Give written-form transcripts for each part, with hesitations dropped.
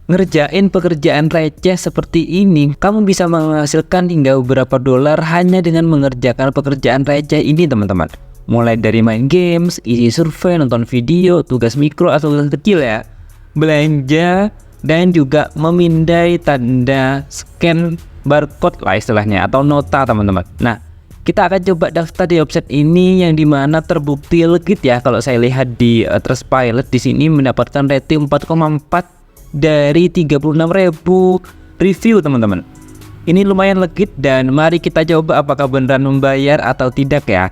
Ngerjain pekerjaan receh seperti ini, kamu bisa menghasilkan hingga beberapa dolar hanya dengan mengerjakan pekerjaan receh ini teman-teman. Mulai dari main games, isi survei, nonton video, tugas mikro atau tugas kecil ya, belanja, dan juga memindai tanda scan barcode lah istilahnya atau nota teman-teman. Nah, kita akan coba daftar di website ini yang dimana terbukti legit ya. Kalau saya lihat di Trustpilot di sini mendapatkan rating 4,4 dari 36.000 review teman-teman. Ini lumayan legit dan mari kita coba apakah beneran membayar atau tidak ya.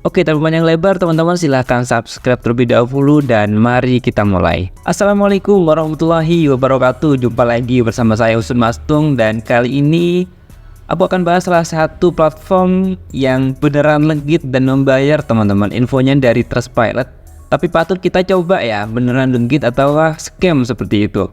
Oke, tanpa panjang lebar teman-teman, silahkan subscribe terlebih dahulu dan mari kita mulai. Assalamualaikum warahmatullahi wabarakatuh. Jumpa lagi bersama saya Usun Mastung, dan kali ini aku akan bahas salah satu platform yang beneran legit dan membayar teman-teman. Infonya dari Trustpilot. Tapi patut kita coba ya, beneran legit atau scam seperti itu.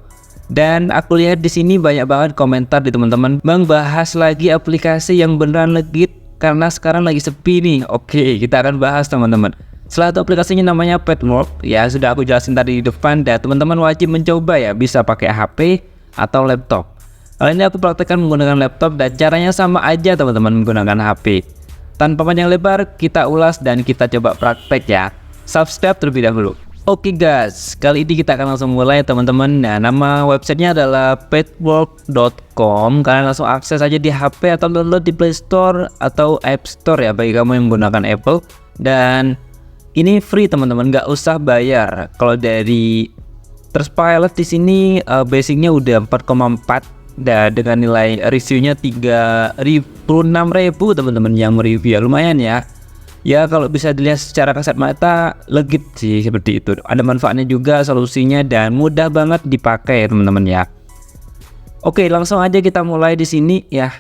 Dan aku lihat di sini banyak banget komentar di teman-teman membahas lagi aplikasi yang beneran legit karena sekarang lagi sepi nih. Oke, kita akan bahas teman-teman. Salah satu aplikasinya namanya Petworld. Ya, sudah aku jelasin tadi di depan, dan teman-teman wajib mencoba ya, bisa pakai HP atau laptop. Kali ini aku praktekkan menggunakan laptop dan caranya sama aja teman-teman menggunakan HP. Tanpa panjang lebar, kita ulas dan kita coba praktek ya. Subscribe terlebih dahulu. Oke guys, kali ini kita akan langsung mulai teman-teman. Nah, nama websitenya adalah petworld.com. Kalian langsung akses aja di HP atau download di Play Store atau App Store ya bagi kamu yang menggunakan Apple. Dan ini free teman-teman, nggak usah bayar. Kalau dari Trustpilot di sini basicnya udah 4,4 dan dengan nilai reviewnya 36.000 teman-teman yang mereview. Lumayan ya. Ya, kalau bisa dilihat secara kasat mata legit sih seperti itu. Ada manfaatnya juga, solusinya, dan mudah banget dipakai teman-teman ya. Oke, langsung aja kita mulai di sini ya.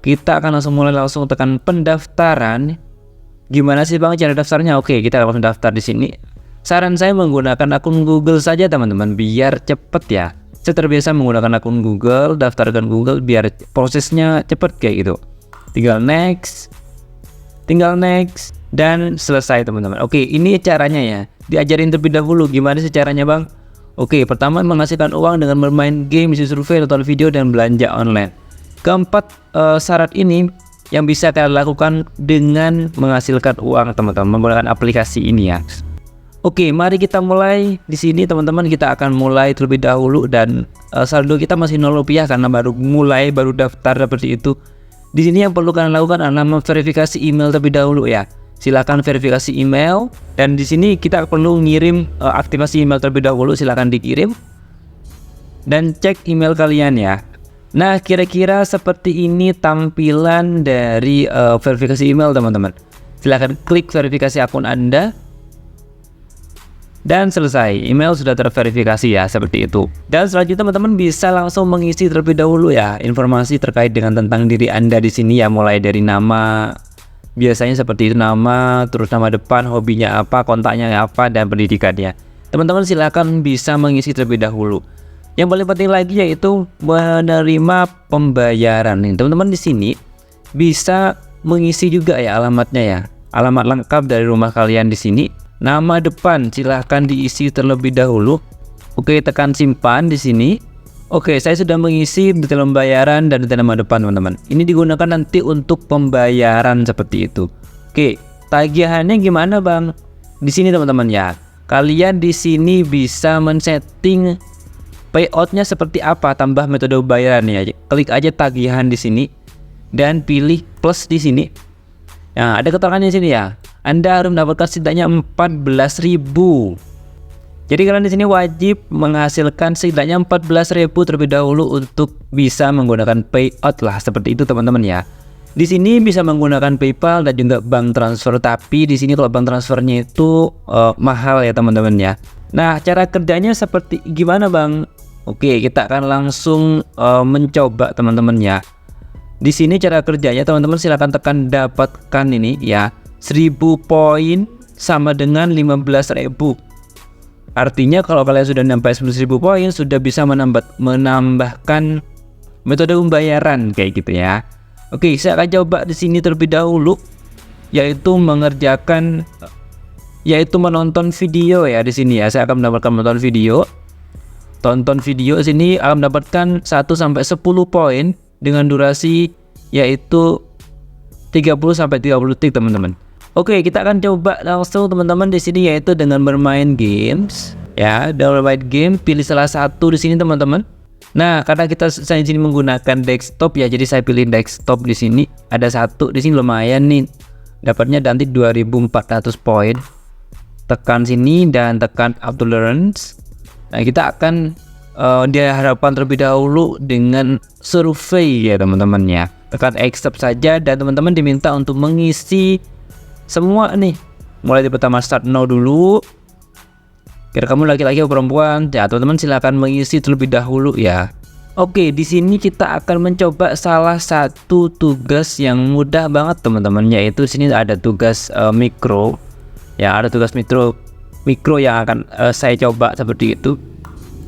Kita akan langsung tekan pendaftaran. Gimana sih Bang cara daftarnya? Oke, kita langsung daftar di sini. Saran saya menggunakan akun Google saja teman-teman biar cepet ya. Saya terbiasa menggunakan akun Google, daftarkan Google biar prosesnya cepet kayak gitu. Tinggal next, dan selesai teman-teman. Oke, ini caranya ya. Diajarin terlebih dahulu gimana sih caranya Bang. Oke, pertama menghasilkan uang dengan bermain game, isi survei, nonton video, dan belanja online. Keempat syarat ini yang bisa kalian lakukan dengan menghasilkan uang teman-teman menggunakan aplikasi ini ya. Oke, mari kita mulai di sini teman-teman. Kita akan mulai terlebih dahulu dan saldo kita masih 0 rupiah karena baru daftar seperti itu. Di sini yang perlu kalian lakukan adalah memverifikasi email terlebih dahulu ya. Silakan verifikasi email, dan di sini kita perlu ngirim aktivasi email terlebih dahulu. Silakan dikirim dan cek email kalian ya. Nah, kira-kira seperti ini tampilan dari verifikasi email teman-teman. Silakan klik verifikasi akun Anda. Dan selesai, email sudah terverifikasi ya, seperti itu. Dan selanjutnya teman-teman bisa langsung mengisi terlebih dahulu ya informasi terkait dengan tentang diri Anda di sini ya, mulai dari nama, biasanya seperti itu, nama, terus nama depan, hobinya apa, kontaknya apa, dan pendidikannya. Teman-teman silakan bisa mengisi terlebih dahulu. Yang paling penting lagi yaitu menerima pembayaran nih. Teman-teman di sini bisa mengisi juga ya alamatnya ya. Alamat lengkap dari rumah kalian di sini. Nama depan silahkan diisi terlebih dahulu. Oke, tekan simpan di sini. Oke, saya sudah mengisi detail pembayaran dan detail nama depan teman-teman. Ini digunakan nanti untuk pembayaran seperti itu. Oke, tagihannya gimana Bang? Di sini teman-teman ya. Kalian di sini bisa men-setting payoutnya seperti apa, tambah metode pembayaran ya. Klik aja tagihan di sini dan pilih plus di sini. Nah, ada keterangannya di sini ya. Anda harus mendapatkan setidaknya 14.000. Jadi kalian di sini wajib menghasilkan setidaknya 14.000 terlebih dahulu untuk bisa menggunakan payout lah, seperti itu teman-teman ya. Di sini bisa menggunakan PayPal dan juga bank transfer, tapi di sini kalau bank transfernya itu mahal ya teman-teman ya. Nah, cara kerjanya seperti gimana Bang? Oke, kita akan langsung mencoba teman-teman ya. Di sini cara kerjanya teman-teman silahkan tekan dapatkan ini ya. 1000 poin sama dengan 15.000. Artinya kalau kalian sudah sampai 10.000 poin sudah bisa menambahkan metode pembayaran kayak gitu ya. Oke, saya akan coba di sini terlebih dahulu, yaitu menonton video ya di sini ya. Saya akan mendapatkan menonton video. tonton video sini akan mendapatkan 1 sampai 10 poin dengan durasi yaitu 30 sampai 30 detik teman-teman. Oke, kita akan coba langsung teman-teman di sini yaitu dengan bermain games. Ya, dalam bermain game pilih salah satu di sini teman-teman. Nah, karena saya di sini menggunakan desktop ya, jadi saya pilih desktop di sini. Ada satu di sini lumayan nih. Dapatnya nanti 2400 poin. Tekan sini dan tekan auto learns. Nah, kita akan diharapkan terlebih dahulu dengan survei ya teman-teman ya. Tekan accept saja dan teman-teman diminta untuk mengisi semua nih. Mulai di pertama start now dulu. Kira kamu laki-laki atau perempuan? Ya, teman-teman silakan mengisi terlebih dahulu ya. Oke, di sini kita akan mencoba salah satu tugas yang mudah banget teman-teman, yaitu sini ada tugas mikro. Ya, ada tugas mikro yang akan saya coba seperti itu.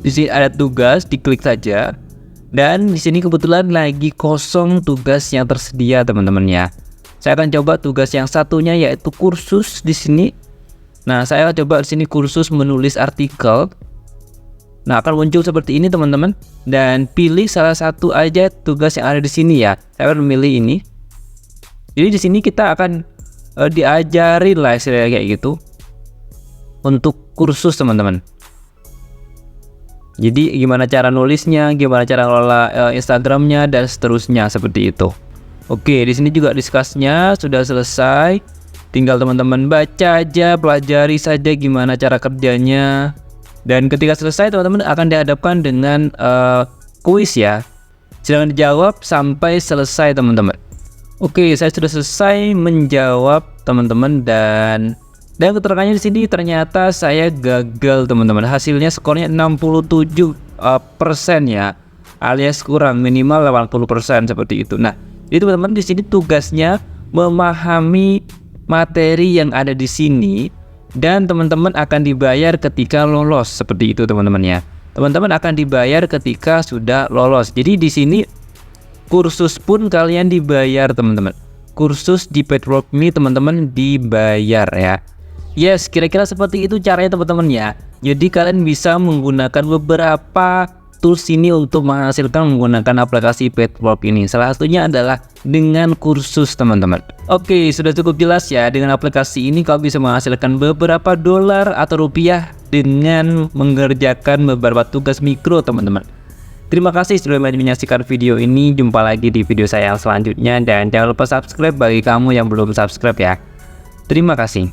Di sini ada tugas, diklik saja. Dan di sini kebetulan lagi kosong tugas yang tersedia teman-teman ya. Saya akan coba tugas yang satunya yaitu kursus di sini. Nah, saya coba di sini kursus menulis artikel. Nah, akan muncul seperti ini teman-teman. Dan pilih salah satu aja tugas yang ada di sini ya. Saya akan memilih ini. Jadi di sini kita akan diajarin lah istilahnya kayak gitu untuk kursus teman-teman. Jadi gimana cara nulisnya, gimana cara ngelola Instagramnya dan seterusnya seperti itu. Oke, di sini juga discuss-nya sudah selesai. Tinggal teman-teman baca aja, pelajari saja gimana cara kerjanya. Dan ketika selesai teman-teman akan dihadapkan dengan kuis ya. Silahkan dijawab sampai selesai teman-teman. Oke, saya sudah selesai menjawab teman-teman dan keterangannya di sini ternyata saya gagal teman-teman. Hasilnya skornya 67% ya, alias kurang minimal 80% seperti itu. Nah, jadi teman-teman di sini tugasnya memahami materi yang ada di sini dan teman-teman akan dibayar ketika lolos seperti itu teman-teman ya. Teman-teman akan dibayar ketika sudah lolos. Jadi di sini kursus pun kalian dibayar teman-teman. Kursus di Petwork.me teman-teman dibayar ya. Yes, kira-kira seperti itu caranya teman-teman ya. Jadi kalian bisa menggunakan beberapa tools ini untuk menghasilkan menggunakan aplikasi Petwork ini. Salah satunya adalah dengan kursus teman-teman. Oke, sudah cukup jelas ya. Dengan aplikasi ini kau bisa menghasilkan beberapa dolar atau rupiah dengan mengerjakan beberapa tugas mikro teman-teman. Terima kasih sudah menyaksikan video ini. Jumpa lagi di video saya yang selanjutnya dan jangan lupa subscribe bagi kamu yang belum subscribe ya. Terima kasih.